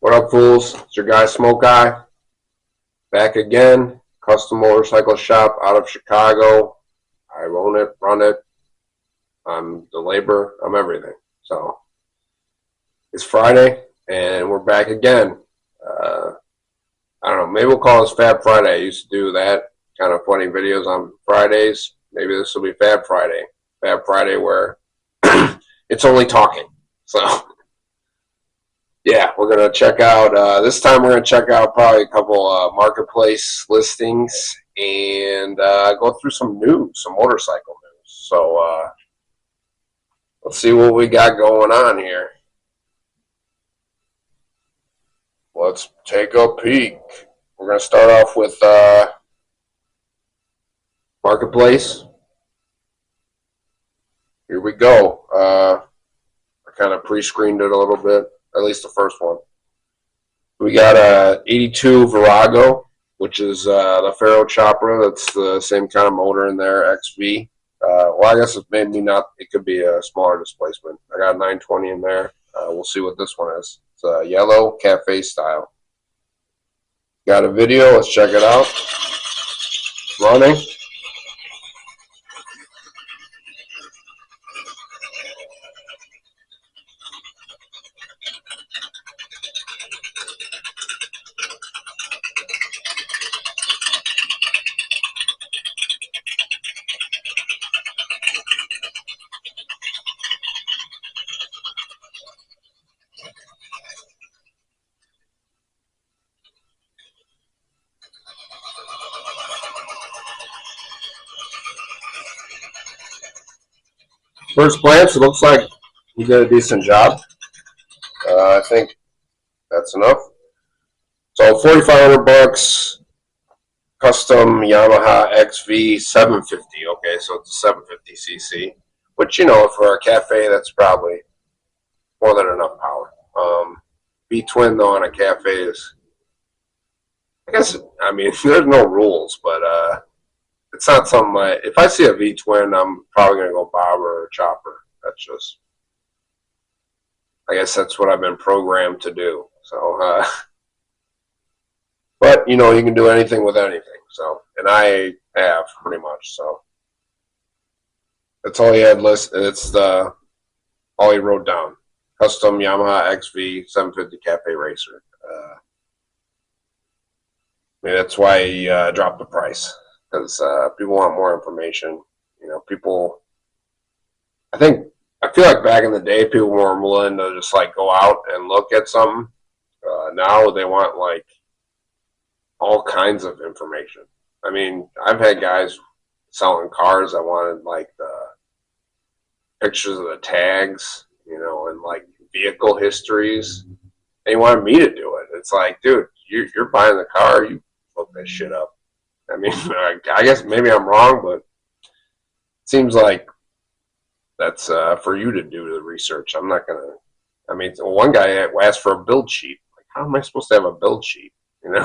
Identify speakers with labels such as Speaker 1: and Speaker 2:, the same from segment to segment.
Speaker 1: What up, fools? It's your guy Smokeye, back again. Custom motorcycle shop out of Chicago. I own it, run it. I'm the labor. I'm everything. So it's Friday, and we're back again. I don't know. Maybe we'll call this Fab Friday. I used to do that kind of funny videos on Fridays. Maybe this will be Fab Friday. Fab Friday where it's only talking. So. Yeah, we're going to check out, this time we're going to check out probably a couple marketplace listings and go through some news, some motorcycle news. So let's see what we got going on here. Let's take a peek. We're going to start off with marketplace. Here we go. I kind of pre-screened it a little bit. At least the first one. We got a 82 Virago, which is the Faro chopper. That's the same kind of motor in there, XV. Well, I guess it's maybe not. It could be a smaller displacement. I got a 920 in there. We'll see what this one is. It's a yellow cafe style. Got a video. Let's check it out. It's running. First glance, it looks like he did a decent job. I think that's enough. So $4,500, custom Yamaha XV750. Okay, so it's a 750cc, which, you know, for a cafe, that's probably more than enough power. V-twin though on a cafe is, I guess, I mean, there's no rules, but it's not something if I see a V-twin, I'm probably going to go bobber or chopper. That's just, I guess that's what I've been programmed to do. So, but, you know, you can do anything with anything. So, and I have pretty much. So, that's all he had listed. It's all he wrote down. Custom Yamaha XV750 Cafe Racer. I mean, that's why he dropped the price. Because people want more information. You know, people, I feel like back in the day, people were willing to just like go out and look at something. Now they want like all kinds of information. I mean, I've had guys selling cars that wanted like the pictures of the tags, you know, and like vehicle histories. They wanted me to do it. It's like, dude, you're buying the car, you look that shit up. I mean, I guess maybe I'm wrong, but it seems like that's for you to do the research. I'm not going to, I mean, one guy asked for a build sheet. Like, how am I supposed to have a build sheet? You know,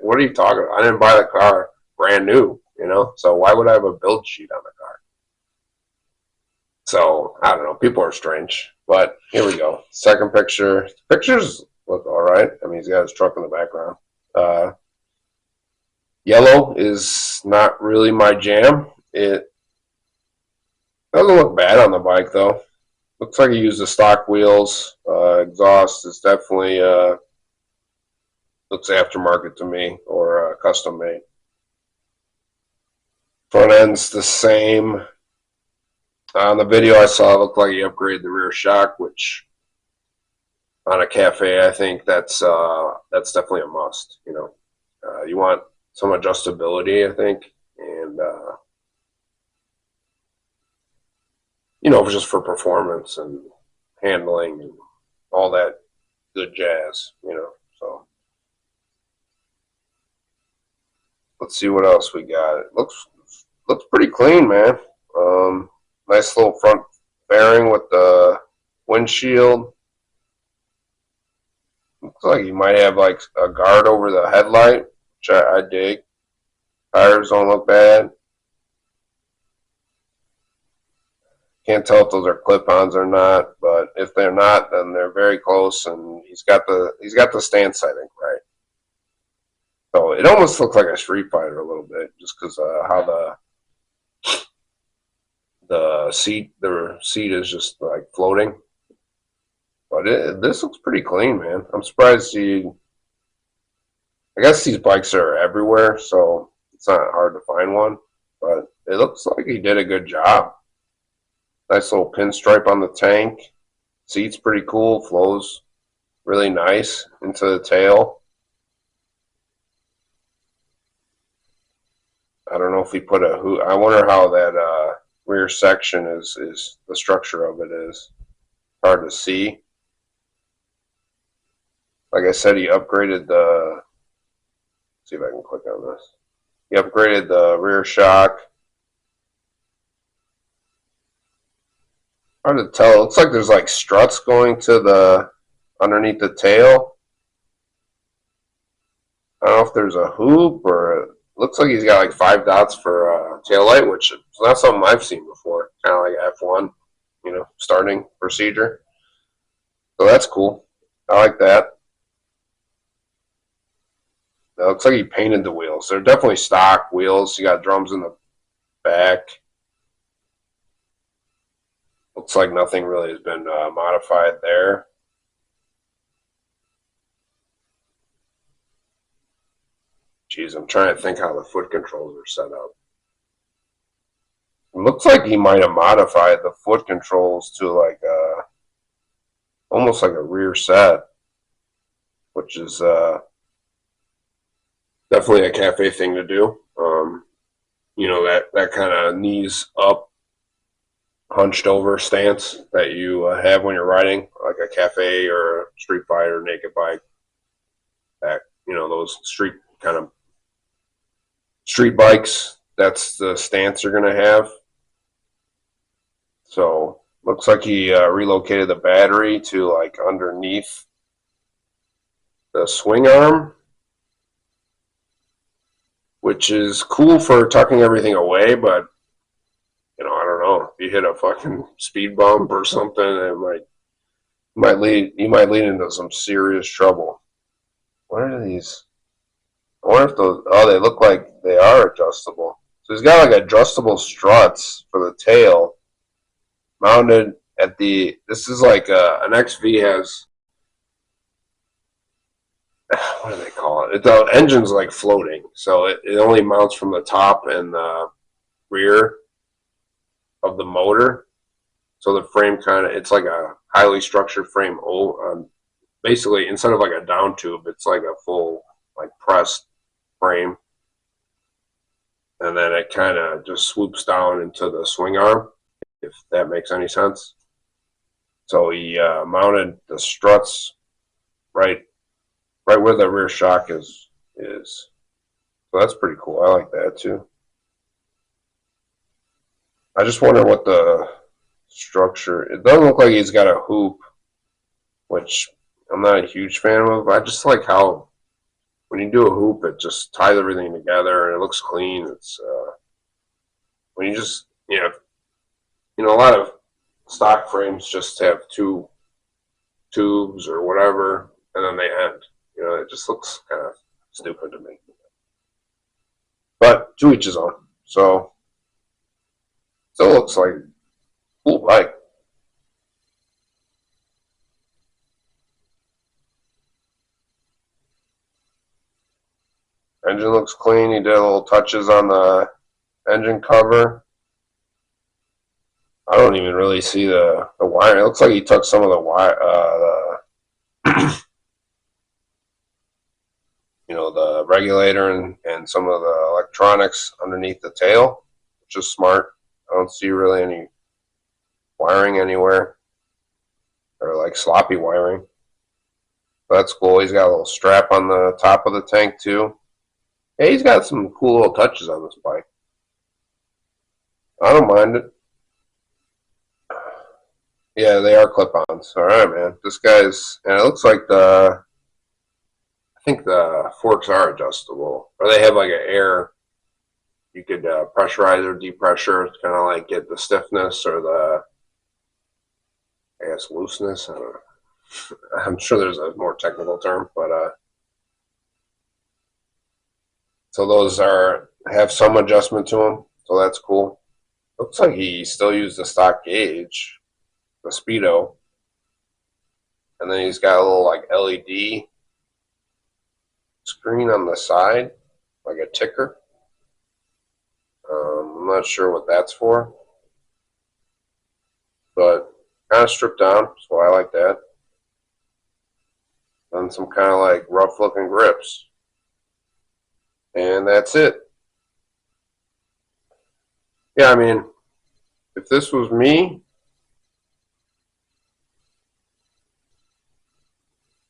Speaker 1: what are you talking about? I didn't buy the car brand new, you know, so why would I have a build sheet on the car? So, I don't know. People are strange. But here we go. Second picture. Pictures look all right. I mean, he's got his truck in the background. Yellow is not really my jam. It doesn't look bad on the bike, though. Looks like he used the stock wheels. Exhaust is definitely looks aftermarket to me, or custom made. Front end's the same. On the video I saw, it looked like he upgraded the rear shock, which on a cafe, I think that's definitely a must. You know, you want some adjustability, I think, and you know, just for performance and handling and all that good jazz, you know. So let's see what else we got. It looks pretty clean, man. Nice little front fairing with the windshield. Looks like you might have like a guard over the headlight, which I dig. Tires don't look bad. Can't tell if those are clip-ons or not, but if they're not, then they're very close, and he's got the stance, I think, right. So it almost looks like a Street Fighter a little bit, just because how the seat is just like floating. But this looks pretty clean, man. I'm surprised I guess these bikes are everywhere, so it's not hard to find one. But it looks like he did a good job. Nice little pinstripe on the tank. Seat's pretty cool. Flows really nice into the tail. I don't know if he put a hood. I wonder how that rear section is the structure of it is. Hard to see. Like I said, he upgraded the. Let's see if I can click on this. He upgraded the rear shock. Hard to tell. It looks like there's like struts going to the underneath the tail. I don't know if there's a hoop or it looks like he's got like 5 dots for tail light, which is not something I've seen before. Kind of like F1, starting procedure. So that's cool. I like that. It looks like he painted the wheels. They're definitely stock wheels. You got drums in the back. Looks like nothing really has been modified there. Geez, I'm trying to think how the foot controls are set up. It looks like he might have modified the foot controls to like almost like a rear set, which is definitely a cafe thing to do. That kind of knees up, hunched over stance that you have when you're riding, like a cafe or a street fighter, naked bike. That those street bikes. That's the stance you're gonna have. So looks like he relocated the battery to like underneath the swing arm, which is cool for tucking everything away, but I don't know. If you hit a fucking speed bump or something, you might lead into some serious trouble. What are these? I wonder if those. Oh, they look like they are adjustable. So he's got like adjustable struts for the tail, mounted at the. This is like an XV has. What do they call it? The engine's like floating, so it only mounts from the top and the rear of the motor. So the frame it's like a highly structured frame. Basically, instead of like a down tube, it's like a full like pressed frame, and then it kind of just swoops down into the swing arm, if that makes any sense. So he mounted the struts right where the rear shock is. So that's pretty cool. I like that too. I just wonder what the structure. It doesn't look like he's got a hoop, which I'm not a huge fan of. I just like how when you do a hoop, it just ties everything together and it looks clean. It's when you just a lot of stock frames just have 2 tubes or whatever, and then they end. It just looks kind of stupid to me. But to each his own. So still looks like a cool bike. Engine looks clean. He did little touches on the engine cover. I don't even really see the wire. It looks like he took some of the wire, the regulator and some of the electronics underneath the tail, which is smart. I don't see really any wiring anywhere or like sloppy wiring. But that's cool. He's got a little strap on the top of the tank too. Yeah, he's got some cool little touches on this bike. I don't mind it. Yeah, they are clip-ons. All right, man. This guy's, and it looks like I think the forks are adjustable, or they have like an air. You could pressurize or depressure to kind of like get the stiffness or I guess looseness. I don't know. I'm sure there's a more technical term, but so those have some adjustment to them, so that's cool. Looks like he still used the stock gauge, the speedo, and then he's got a little like LED screen on the side, like a ticker. I'm not sure what that's for, but kind of stripped down, so I like that. And some kind of like rough looking grips. And that's it. Yeah, I mean, if this was me,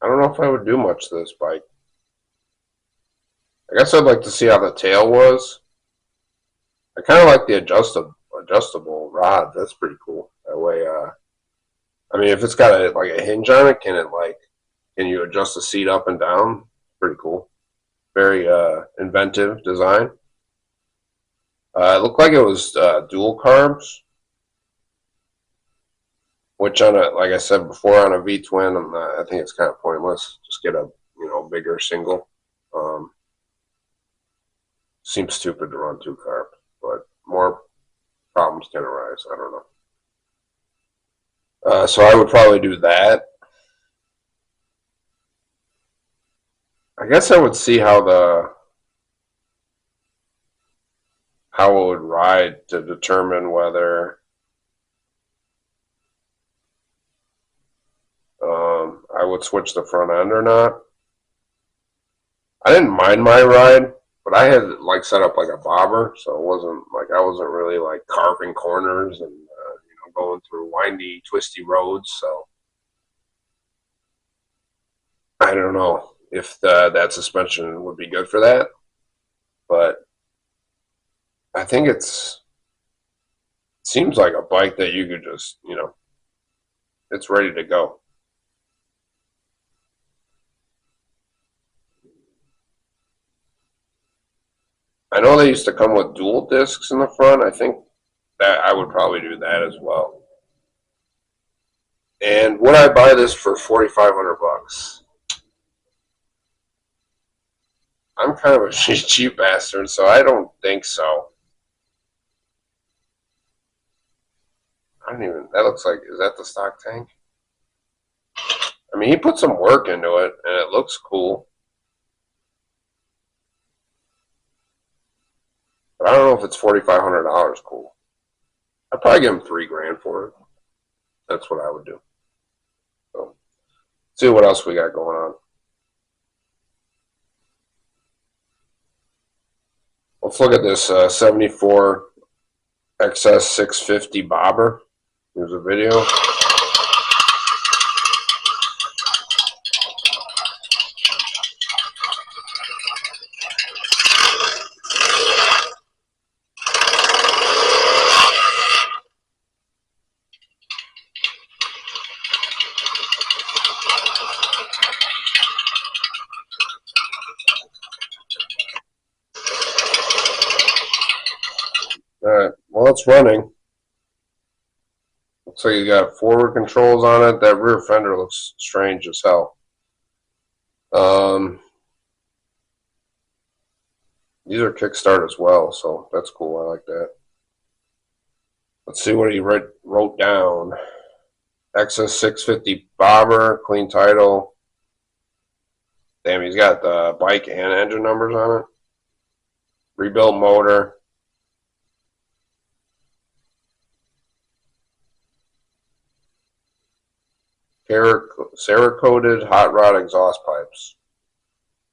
Speaker 1: I don't know if I would do much to this bike. I guess I'd like to see how the tail was. I kind of like the adjustable rod. That's pretty cool. That way, I mean, if it's got a hinge on it, can you adjust the seat up and down? Pretty cool. Very inventive design. It looked like it was dual carbs, which like I said before, on a V-twin, I think it's kind of pointless. Just get a bigger single. Seems stupid to run two carbs, but more problems can arise. I don't know. So I would probably do that. I guess I would see how it would ride to determine whether I would switch the front end or not. I didn't mind my ride, but I had set up like a bobber, so it wasn't like I wasn't really like carving corners and going through windy, twisty roads. So I don't know if that suspension would be good for that, but I think it seems like a bike that you could just it's ready to go. I know they used to come with dual discs in the front. I think that I would probably do that as well. And would I buy this for $4,500? I'm kind of a cheap bastard, so I don't think so. I don't even. That looks like, is that the stock tank? I mean, he put some work into it, and it looks cool. But I don't know if it's $4,500 cool. I'd probably give him $3,000 for it. That's what I would do. So, see what else we got going on. Let's look at this 74 XS650 Bobber. Here's a video. Alright, well, it's running. Looks like you got forward controls on it. That rear fender looks strange as hell. These are kickstart as well, so that's cool. I like that. Let's see what he wrote down. XS650 Bobber, clean title. Damn, he's got the bike and engine numbers on it. Rebuilt motor. Cerakoted hot rod exhaust pipes.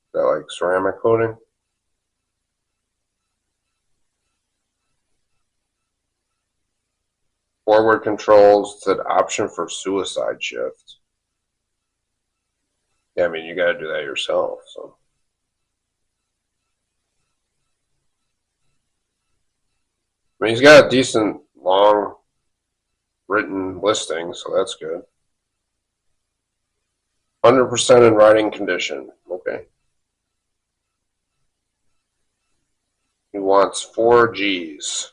Speaker 1: Is that like ceramic coating? Forward controls said option for suicide shift. Yeah, I mean, you got to do that yourself. So, I mean, he's got a decent long written listing, so that's good. 100% in riding condition. Okay. He wants 4 Gs.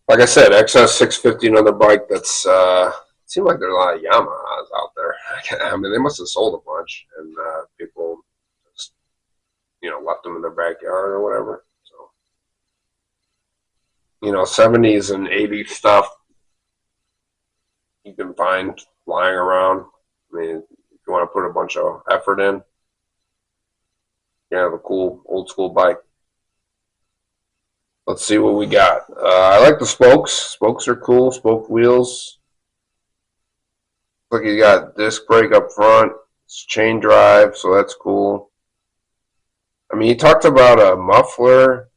Speaker 1: like I said, XS650, another bike that's, it seems like there's a lot of Yamahas out there. I mean, they must have sold a bunch, and people just, left them in their backyard or whatever. So, 70s and 80s stuff you can find lying around. I mean, if you want to put a bunch of effort in, you have a cool old school bike. Let's see what we got. I like the spokes. Spokes are cool. Spoke wheels. Look, you got disc brake up front. It's chain drive, so that's cool. I mean, he talked about a muffler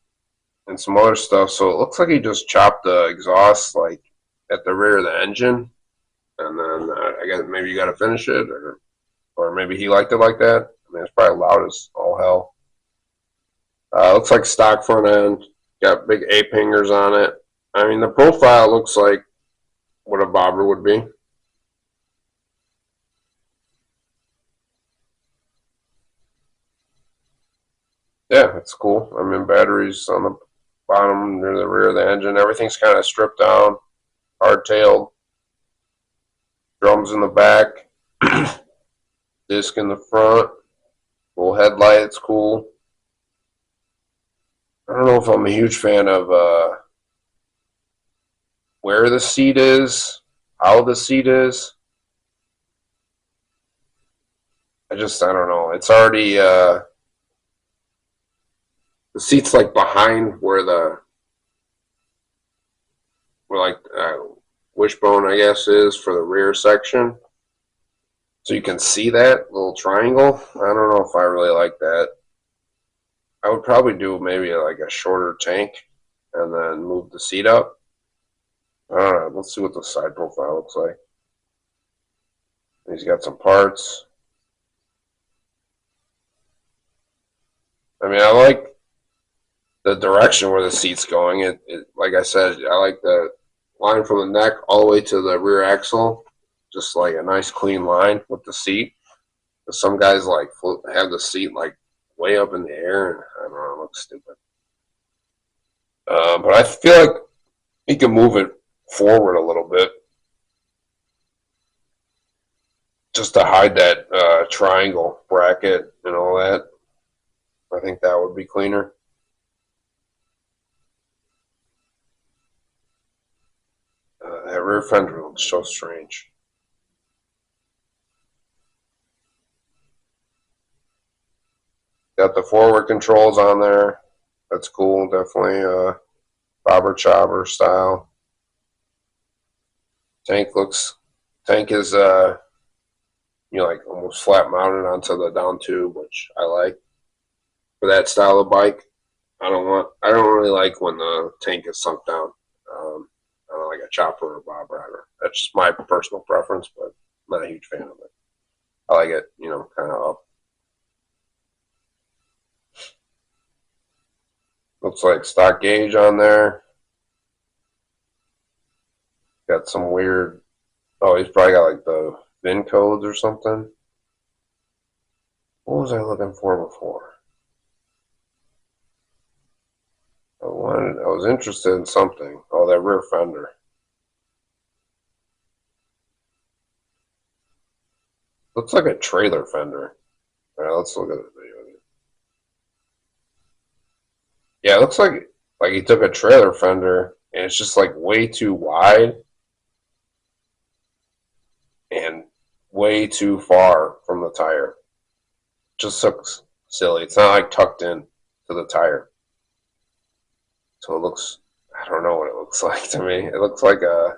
Speaker 1: and some other stuff, so it looks like he just chopped the exhaust like at the rear of the engine, and then I guess maybe you got to finish it, or maybe he liked it like that. I mean, it's probably loud as all hell. Looks like stock front end. Got big ape hangers on it. I mean, the profile looks like what a bobber would be. Yeah, it's cool. I mean, batteries on the bottom near the rear of the engine. Everything's kind of stripped down, hard-tailed. Drums in the back. Disc in the front. Full headlight. It's cool. I don't know if I'm a huge fan of where the seat is, how the seat is. I don't know. It's already, the seat's like behind where wishbone, I guess, is for the rear section. So you can see that little triangle. I don't know if I really like that. I would probably do maybe like a shorter tank and then move the seat up. I don't know. Let's see what the side profile looks like. He's got some parts. I mean, I like the direction where the seat's going. It like I said, I like the line from the neck all the way to the rear axle. Just like a nice clean line with the seat. But some guys like have the seat like way up in the air, and I don't know, it looks stupid. But I feel like you can move it forward a little bit just to hide that triangle bracket and all that. I think that would be cleaner. That rear fender looks so strange. Got the forward controls on there. That's cool. Definitely bobber chopper style. Tank is like almost flat mounted onto the down tube, which I like for that style of bike. I don't really like when the tank is sunk down. I don't like a chopper or a bobber. That's just my personal preference, but I'm not a huge fan of it. I like it, kind of up. Looks like stock gauge on there. Got some weird. Oh, he's probably got like the VIN codes or something. What was I looking for before? I was interested in something. Oh, that rear fender. Looks like a trailer fender. All right, let's look at the video. Yeah, it looks like he took a trailer fender and it's just like way too wide and way too far from the tire. Just looks silly. It's not like tucked in to the tire. So it looks, I don't know what it looks like to me. It looks like it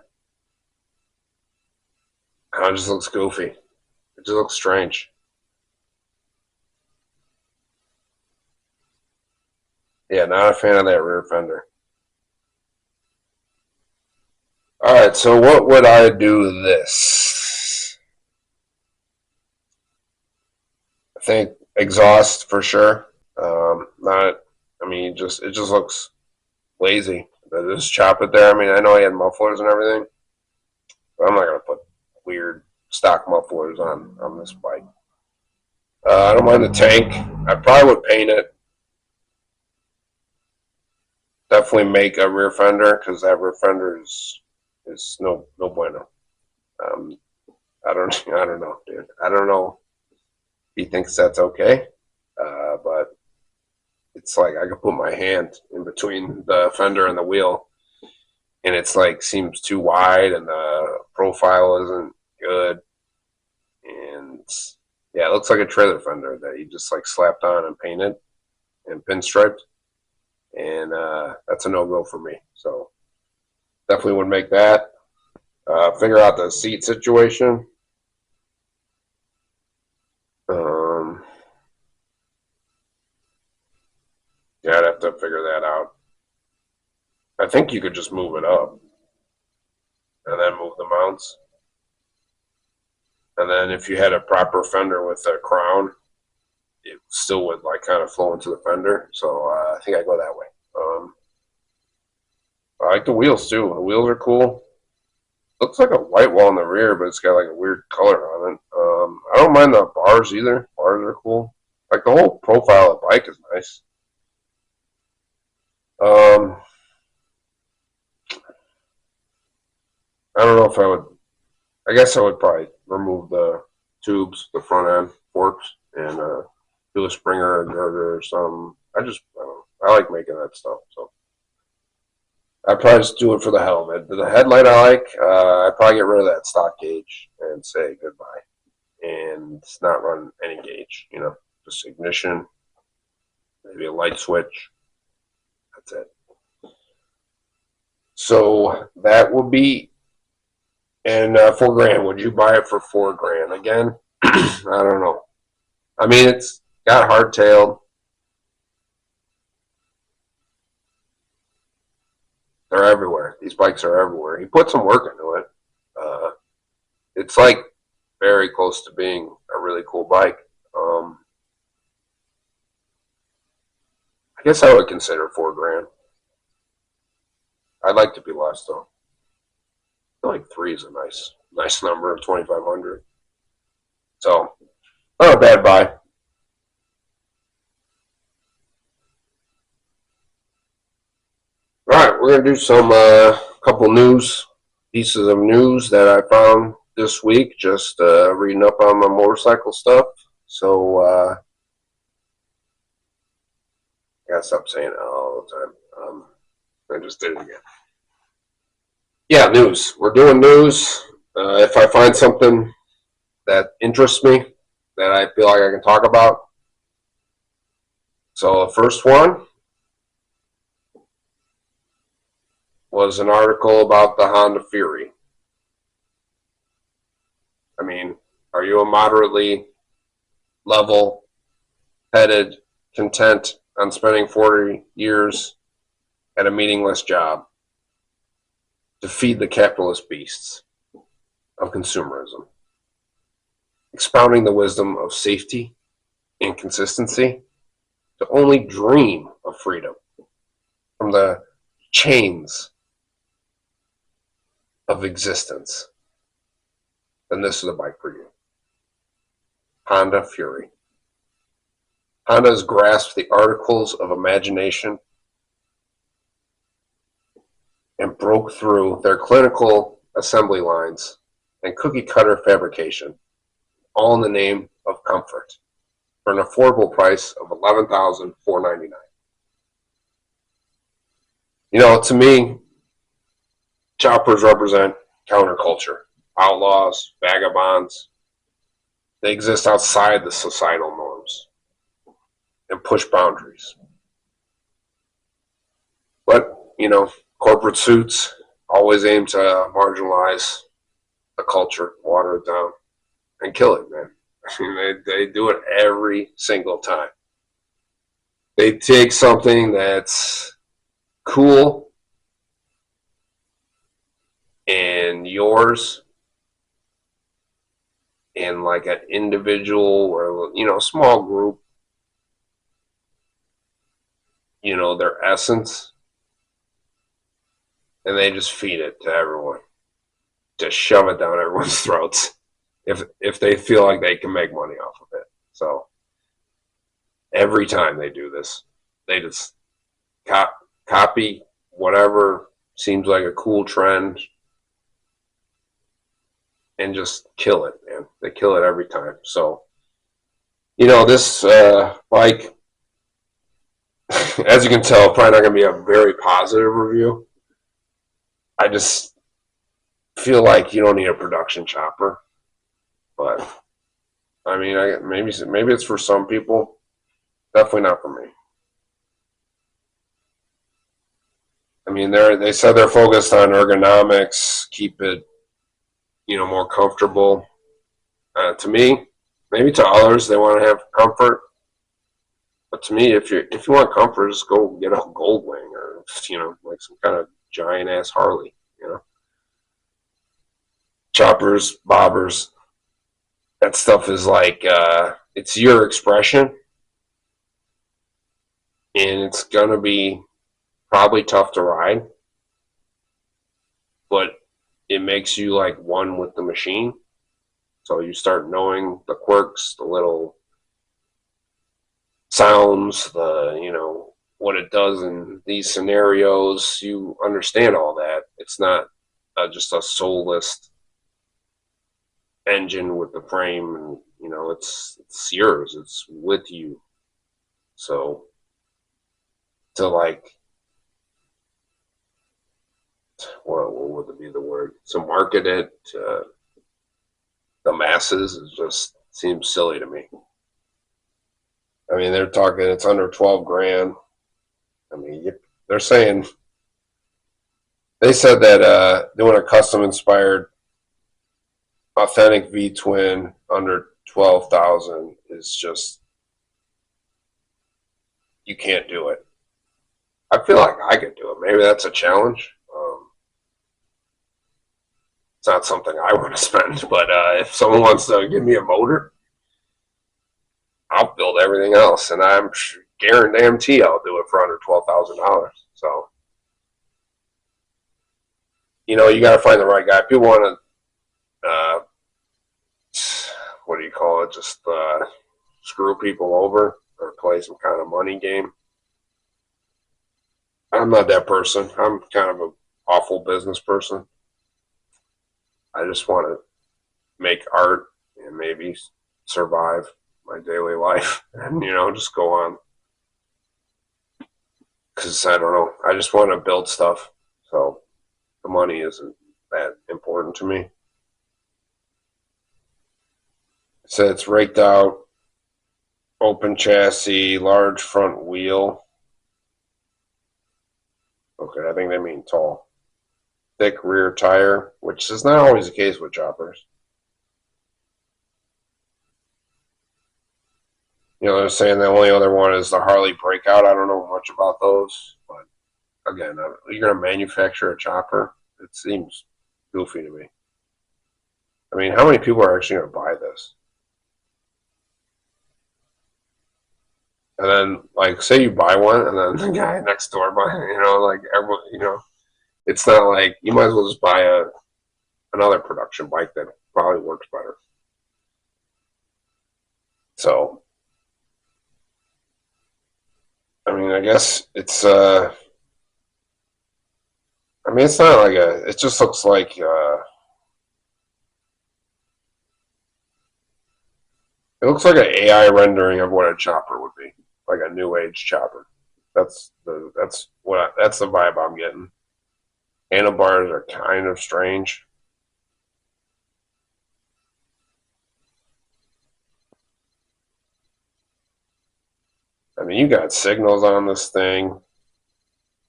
Speaker 1: just looks goofy. It just looks strange. Yeah, not a fan of that rear fender. Alright, so what would I do this? I think exhaust for sure. It just looks lazy. They just chop it there. I mean, I know he had mufflers and everything, but I'm not going to put weird stock mufflers on this bike. I don't mind the tank. I probably would paint it definitely make a rear fender, because that rear fender is no bueno. I don't know, dude. I don't know if he thinks that's okay, but it's like I could put my hand in between the fender and the wheel, and it's like seems too wide, and the profile isn't good, and yeah, it looks like a trailer fender that he just like slapped on and painted and pinstriped, and that's a no-go for me. So definitely would make that. Figure out the seat situation. Yeah, I'd have to figure that out. I think you could just move it up and then move the mounts. And then if you had a proper fender with a crown, it still would like kind of flow into the fender. So I think I go that way. I like the wheels too. The wheels are cool. Looks like a white wall in the rear, but it's got like a weird color on it. I don't mind the bars either. Bars are cool. Like the whole profile of the bike is nice. I don't know if I would. I guess I would probably remove the tubes, the front end forks, and do a springer or girder or something. I don't know. I like making that stuff. So I'd probably just do it for the hell of it. The headlight I like. I'd probably get rid of that stock gauge and say goodbye, and not run any gauge. Just ignition, maybe a light switch. That's it. So that would be. And $4,000. Would you buy it for $4,000 again? I don't know. I mean, it's got hardtailed. They're everywhere. These bikes are everywhere. He put some work into it. It's like very close to being a really cool bike. I guess I would consider $4,000. I'd like to be less though. I feel like 3 is a nice number, 2,500. So, not a bad buy. All right, we're gonna do some couple pieces of news that I found this week, just reading up on my motorcycle stuff. So, I gotta stop saying it all the time. I just did it again. Yeah, news. We're doing news. If I find something that interests me, that I feel like I can talk about. So the first one was an article about the Honda Fury. I mean, are you a moderately level-headed, content on spending 40 years at a meaningless job to feed the capitalist beasts of consumerism, expounding the wisdom of safety and consistency, to only dream of freedom from the chains of existence? Then this is a bike for you. Honda Fury. Honda has grasped the articles of imagination and broke through their clinical assembly lines and cookie-cutter fabrication, all in the name of comfort, for an affordable price of $11,499. To me, choppers represent counterculture, outlaws, vagabonds. They exist outside the societal norms and push boundaries. But, corporate suits always aim to marginalize the culture, water it down, and kill it, man. I mean, they do it every single time. They take something that's cool and yours, and like an individual or, small group, their essence, and they just feed it to everyone. Just shove it down everyone's throats if they feel like they can make money off of it. So every time they do this, they just copy whatever seems like a cool trend and just kill it, man. They kill it every time. So, this bike, as you can tell, probably not going to be a very positive review. I just feel like you don't need a production chopper. But, I mean, maybe it's for some people. Definitely not for me. I mean, they said they're focused on ergonomics, keep it, more comfortable. To me, maybe to others, they want to have comfort. But to me, if you want comfort, just go get a Gold Wing or like some kind of giant ass Harley. Choppers, bobbers, that stuff is like it's your expression, and it's gonna be probably tough to ride, but it makes you like one with the machine. So you start knowing the quirks, the little sounds, what it does in these scenarios. You understand all that. It's not just a soulless engine with the frame, and it's yours. It's with you. So to what would be the word? To market it to the masses just seems silly to me. I mean, they're talking it's under 12 grand. I mean, they said that doing a custom inspired authentic V-twin under 12,000 is just, you can't do it. I feel like I could do it. Maybe that's a challenge. It's not something I want to spend, but if someone wants to give me a motor, I'll build everything else, and I'm guarantee I'll do it for under $12,000. So, you got to find the right guy. If you want to, what do you call it? Just screw people over or play some kind of money game. I'm not that person. I'm kind of an awful business person. I just want to make art and maybe survive my daily life and, just go on. Because I don't know. I just want to build stuff. So the money isn't that important to me. So it's raked out, open chassis, large front wheel. Okay, I think they mean tall. Thick rear tire, which is not always the case with choppers. They're saying the only other one is the Harley Breakout. I don't know much about those, but again, you're going to manufacture a chopper. It seems goofy to me. I mean, how many people are actually going to buy this? And then, say you buy one, and then the guy next door buys, everyone, it's not like you might as well just buy another production bike that probably works better. So, I mean, I guess it's, it's not like it just looks like, it looks like an AI rendering of what a chopper would be, like a new age chopper. That's the vibe I'm getting. Handlebars are kind of strange. I mean, you got signals on this thing,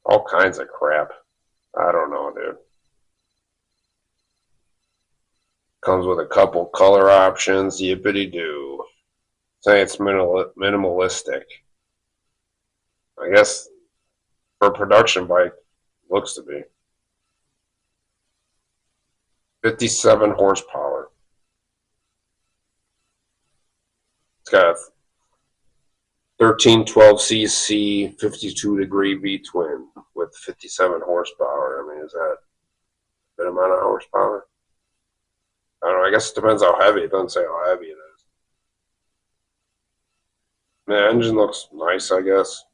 Speaker 1: all kinds of crap. I don't know, dude. Comes with a couple color options. Yippity-doo. Say it's minimalistic. I guess for a production bike, looks to be. 57 horsepower. It's got a 1312cc 52-degree V-twin with 57 horsepower. I mean, is that a good amount of horsepower? I don't know. I guess it depends how heavy. It doesn't say how heavy it is. The engine looks nice, I guess.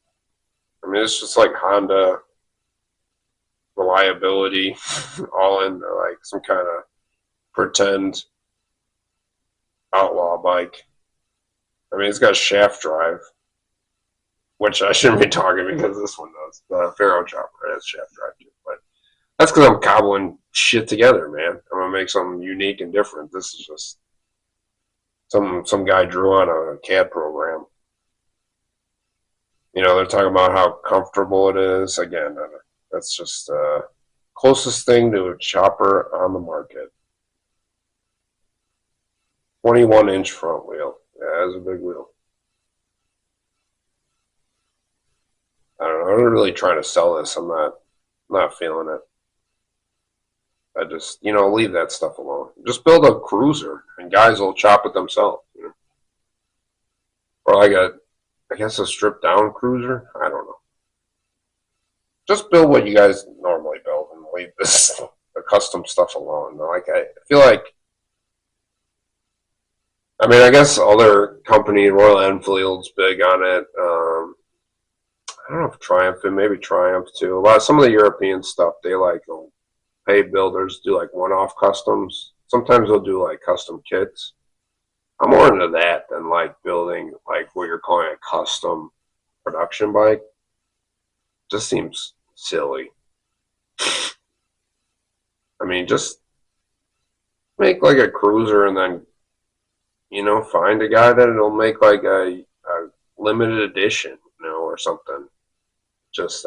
Speaker 1: I mean, it's just like Honda reliability, all in like some kind of pretend outlaw bike. I mean, it's got shaft drive, which I shouldn't be talking because this one does. The Faro Chopper has shaft drive too, but that's because I'm cobbling shit together, man. I'm gonna make something unique and different. This is just some guy drew on a CAD program. You know, they're talking about how comfortable it is. Again, that's just closest thing to a chopper on the market. 21-inch front wheel. Yeah, it's a big wheel. I don't know. I'm not really trying to sell this. I'm not feeling it. I just, leave that stuff alone. Just build a cruiser, and guys will chop it themselves. Or like I guess a stripped down cruiser. I don't know. Just build what you guys normally build, and leave the custom stuff alone. Like I feel like, I mean, I guess other company, Royal Enfield's big on it. I don't know if Triumph, and maybe Triumph too. Some of the European stuff, they like pay builders do like one-off customs. Sometimes they'll do like custom kits. I'm more into that than like building like what you're calling a custom production bike. Just seems silly. I mean, just make like a cruiser and then, find a guy that it'll make like a limited edition, or something. Just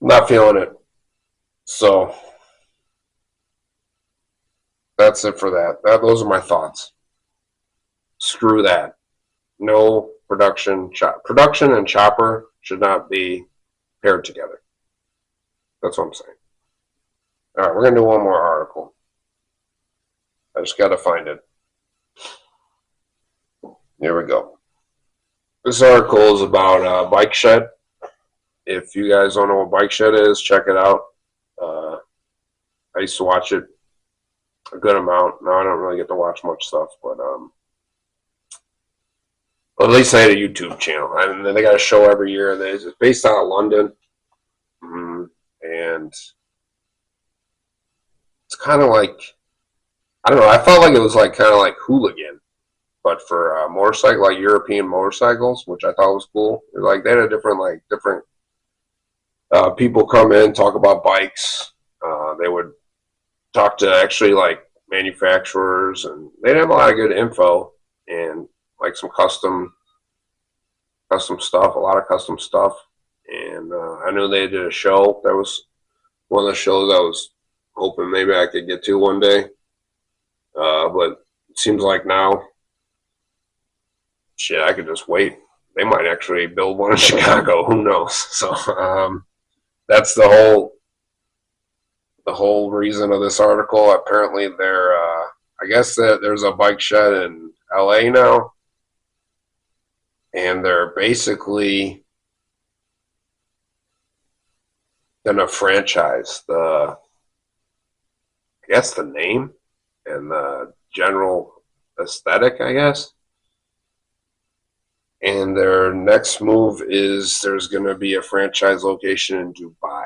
Speaker 1: not feeling it. So that's it for that. Those are my thoughts. Screw that. No production. Production and chopper should not be paired together. That's what I'm saying. All right, we're going to do one more article. I just got to find it. Here we go. This article is about Bike Shed. If you guys don't know what Bike Shed is, check it out. I used to watch it a good amount. Now I don't really get to watch much stuff, but at least I had a YouTube channel. And then they got a show every year. It's based out of London. And it's kind of like, I don't know, I felt like it was like kind of like Hooligan, but for motorcycle, like European motorcycles, which I thought was cool. Like they had a different people come in, talk about bikes. They would talk to actually like manufacturers, and they'd have a lot of good info and like some custom stuff, a lot of custom stuff. And I knew they did a show. That was one of the shows I was hoping maybe I could get to one day. But it seems like now, shit, I could just wait. They might actually build one in Chicago. Who knows? So that's the whole reason of this article. Apparently, I guess that there's a bike shed in LA now, and they're basically gonna franchise the name and the general aesthetic, I guess. And their next move is there's going to be a franchise location in Dubai.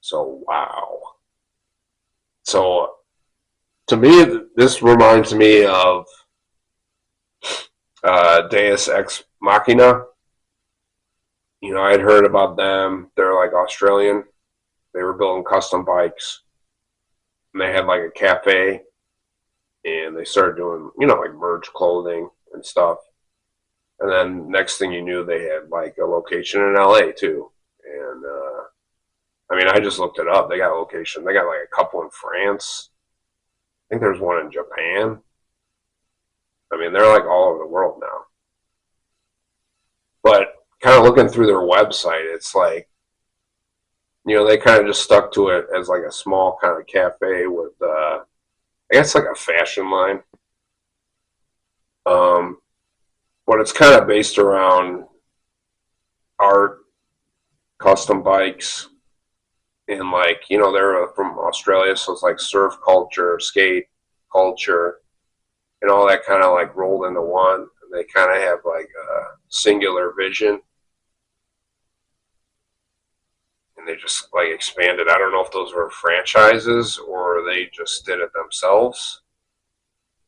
Speaker 1: So, wow. So, to me, this reminds me of Deus Ex Machina. I'd heard about them. They're like Australian. They were building custom bikes. And they had like a cafe. And they started doing, like merch clothing and stuff. And then next thing you knew, they had like a location in LA too. And I mean, I just looked it up. They got a location. They got like a couple in France. I think there's one in Japan. I mean, they're like all over the world now. But kind of looking through their website, it's like, they kind of just stuck to it as like a small kind of cafe with, I guess like a fashion line. But it's kind of based around art, custom bikes, and like, they're from Australia, so it's like surf culture, skate culture, and all that kind of like rolled into one. And they kind of have like a singular vision. and they just like expanded. I don't know if those were franchises or they just did it themselves,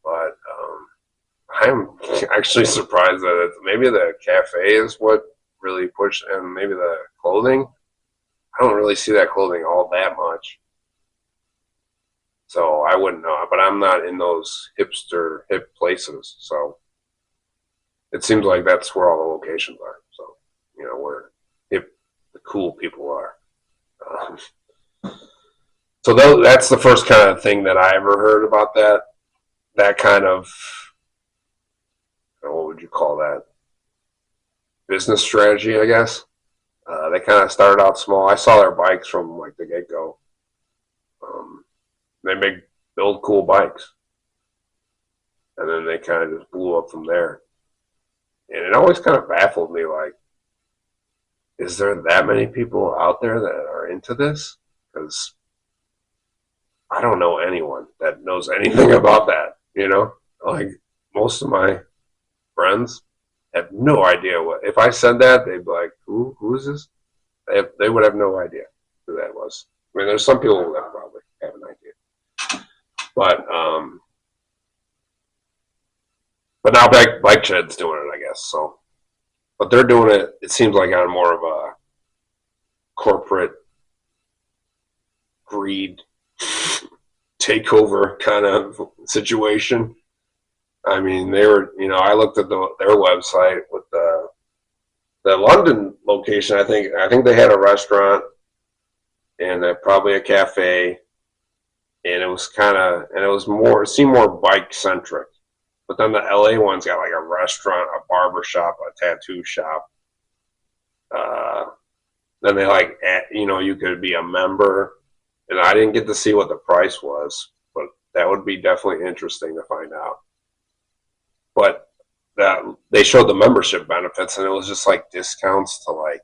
Speaker 1: but I'm actually surprised that maybe the cafe is what really pushed, and maybe the clothing. I don't really see that clothing all that much, so I wouldn't know. But I'm not in those hip places, so it seems like that's where all the locations are. So where hip, the cool people are. Um, so that's the first kind of thing that I ever heard about that. That kind of, what would you call that? Business strategy, I guess. They kind of started out small. I saw their bikes from like the get-go. They build cool bikes, and then they kind of just blew up from there. And it always kind of baffled me, like, is there that many people out there that are into this? Because I don't know anyone that knows anything about that, Like, most of my friends have no idea what. If I said that, they'd be like, who is this? They would have no idea who that was. I mean, there's some people that probably have an idea. But now Bike Shed's doing it, I guess. So, but they're doing it, it seems like, on more of a corporate greed takeover kind of situation. I mean, they were, I looked at their website with the London location. I think they had a restaurant and probably a cafe, and it seemed more bike centric. But then the LA one's got like a restaurant, a barber shop, a tattoo shop. Then they you could be a member, and I didn't get to see what the price was, but that would be definitely interesting to find out. But they showed the membership benefits, and it was just like discounts to like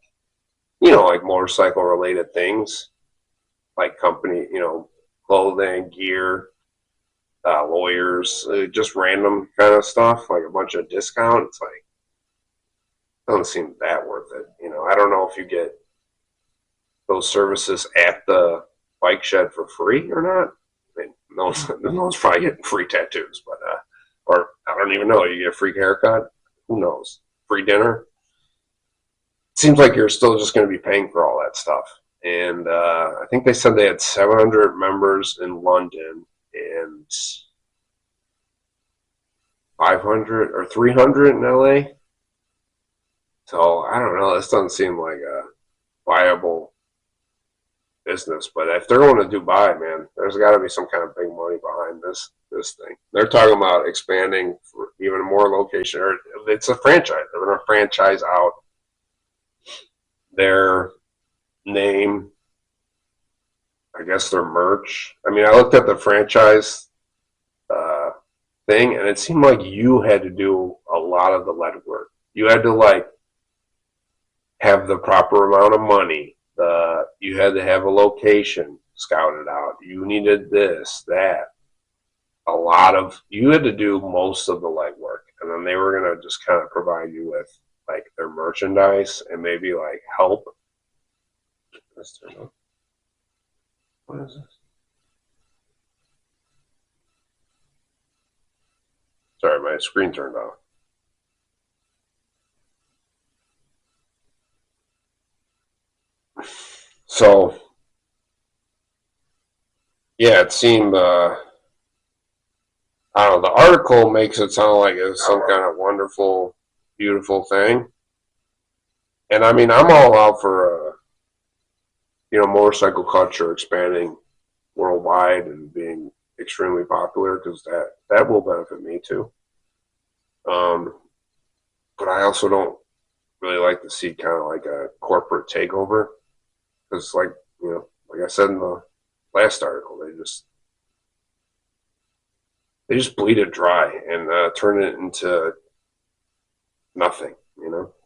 Speaker 1: motorcycle related things, like company, clothing, gear, lawyers, just random kind of stuff, like a bunch of discounts. Like, doesn't seem that worth it. I don't know if you get those services at the bike shed for free or not. I mean, no one's probably getting free tattoos, but or I don't even know. You get a free haircut? Who knows? Free dinner? Seems like you're still just going to be paying for all that stuff. And I think they said they had 700 members in London and 500 or 300 in LA. So I don't know. This doesn't seem like a viable business. But if they're going to Dubai, man, there's got to be some kind of big money behind this thing. They're talking about expanding for even more location. Or it's a franchise. They're going to franchise out their name, I guess their merch. I mean, I looked at the franchise thing, and it seemed like you had to do a lot of the legwork. You had to have the proper amount of money. You had to have a location scouted out. You needed this, that. You had to do most of the legwork, and then they were going to just kind of provide you with their merchandise and maybe help. What is this? Sorry, my screen turned off. So, yeah, it seemed, I don't know, the article makes it sound like it's some kind of wonderful, beautiful thing. And I mean, I'm all out for, motorcycle culture expanding worldwide and being extremely popular, because that will benefit me too. But I also don't really like to see kind of like a corporate takeover, because like I said in the last article, they just bleed it dry and turn it into nothing,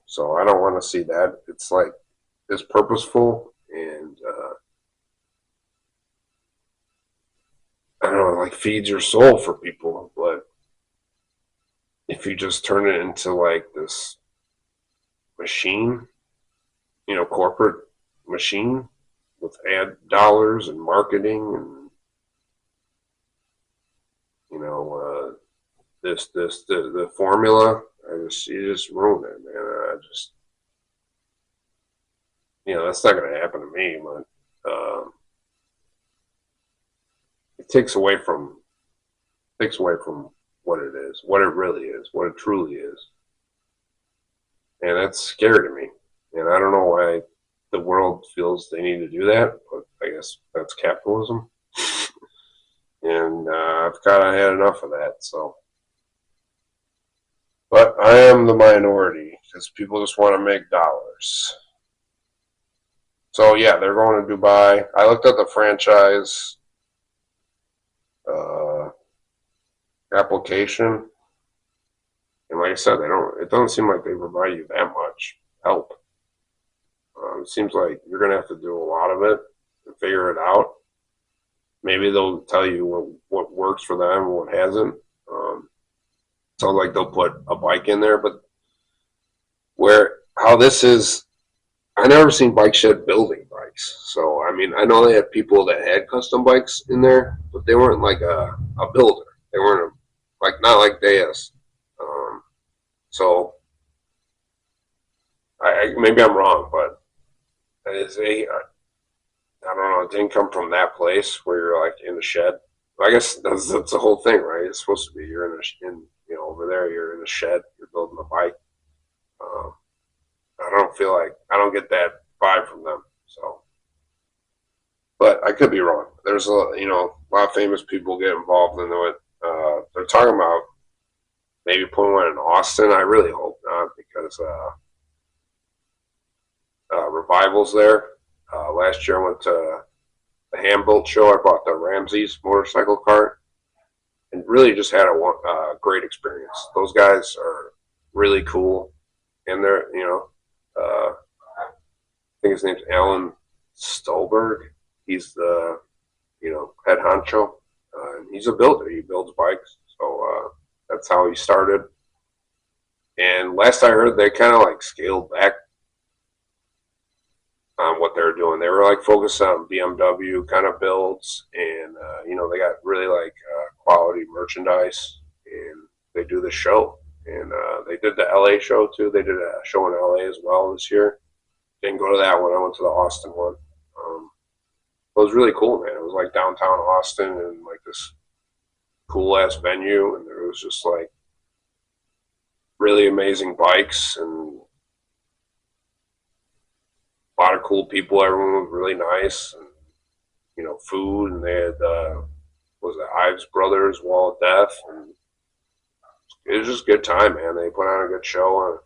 Speaker 1: So I don't want to see that. It's purposeful, and I don't know, feeds your soul for people. But if you just turn it into this machine, corporate machine, with ad dollars and marketing and, you know, the formula. You just ruined it, man. You know, that's not going to happen to me, but it takes away from what it is, what it really is, what it truly is. And that's scary to me. And I don't know why the world feels they need to do that, but I guess that's capitalism. And I've kind of had enough of that, so. But I am the minority, because people just want to make dollars. So yeah, they're going to Dubai. I looked at the franchise application, and like I said, it doesn't seem like they provide you that much help. It seems like you're going to have to do a lot of it and figure it out. Maybe they'll tell you what works for them and what hasn't. Sounds like they'll put a bike in there, but how this is, I never seen Bike Shed building bikes. So, I mean, I know they had people that had custom bikes in there, but they weren't like a builder. They weren't not like Deus. So, maybe I'm wrong, but I don't know, it didn't come from that place where you're like in the shed. I guess that's the whole thing, right? It's supposed to be you're over there, you're in the shed, you're building a bike. I don't get that vibe from them. So, but I could be wrong. There's a lot of famous people get involved in it. They're talking about maybe putting one in Austin. I really hope not, because Revival's there. Last year I went to the hand-built show. I bought the Ramses motorcycle cart and really just had a great experience. Those guys are really cool, and they're, I think his name's Alan Stolberg. He's the, head honcho. He's a builder. He builds bikes. So that's how he started. And last I heard, they kind of like scaled back on what they were doing. They were like focused on BMW kind of builds, and they got really like quality merchandise, and they do the show. And they did the LA show too. They did a show in LA as well this year. Didn't go to that one. I went to the Austin one. It was really cool, man. It was like downtown Austin and like this cool ass venue, and there was just like really amazing bikes and a lot of cool people. Everyone was really nice, and food, and they had was it Ives Brothers Wall of Death, and it was just a good time, man. They put on a good show.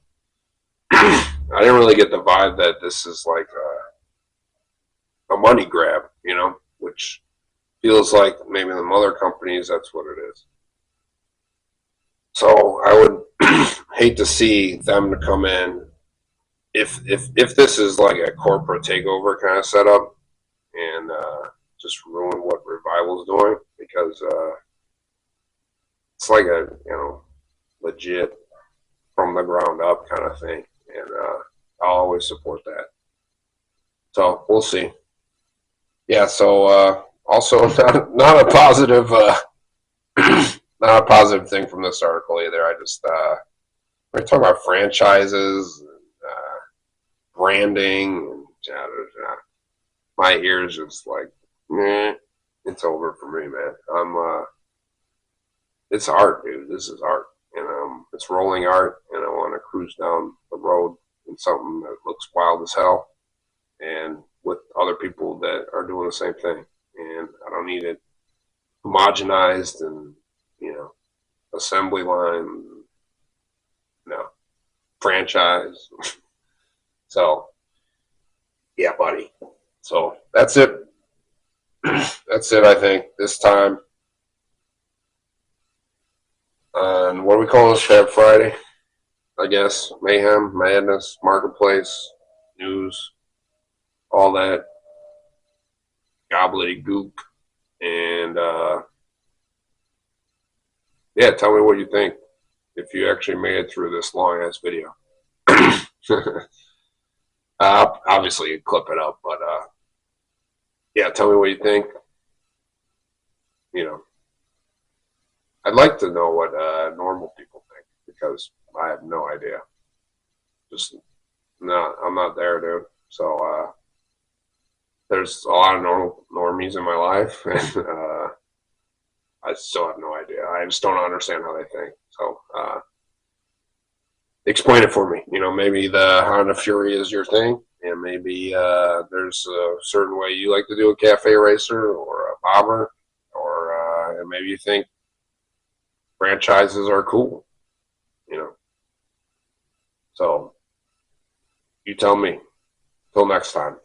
Speaker 1: I didn't really get the vibe that this is like a money grab, which feels like maybe the other companies, that's what it is. So I would hate to see them to come in if this is like a corporate takeover kind of setup and just ruin what Revival's doing, because it's like a legit from the ground up kind of thing, and I'll always support that. So we'll see. Yeah. So also not a positive not a positive thing from this article either. I just we're talking about franchises, and, branding, and my ears just like, it's over for me, man. It's art, dude. This is art, and it's rolling art, and I want to cruise down the road in something that looks wild as hell, and with other people that are doing the same thing. And I don't need it homogenized and assembly line, franchise. So yeah, buddy. So that's it. That's it, I think, this time. And what are we calling this? Fab Friday, I guess. Mayhem, Madness, Marketplace, News, all that gobbledygook. And yeah, tell me what you think if you actually made it through this long ass video. Obviously, you clip it up, but yeah, tell me what you think. You know, I'd like to know what normal people think because I have no idea. Just no, I'm not there, dude. So there's a lot of normies in my life, and I still have no idea. I just don't understand how they think. So explain it for me. You know, maybe the Honda Fury is your thing, and maybe there's a certain way you like to do a cafe racer or a bobber, or maybe you think franchises are cool. You know, so you tell me. Till next time.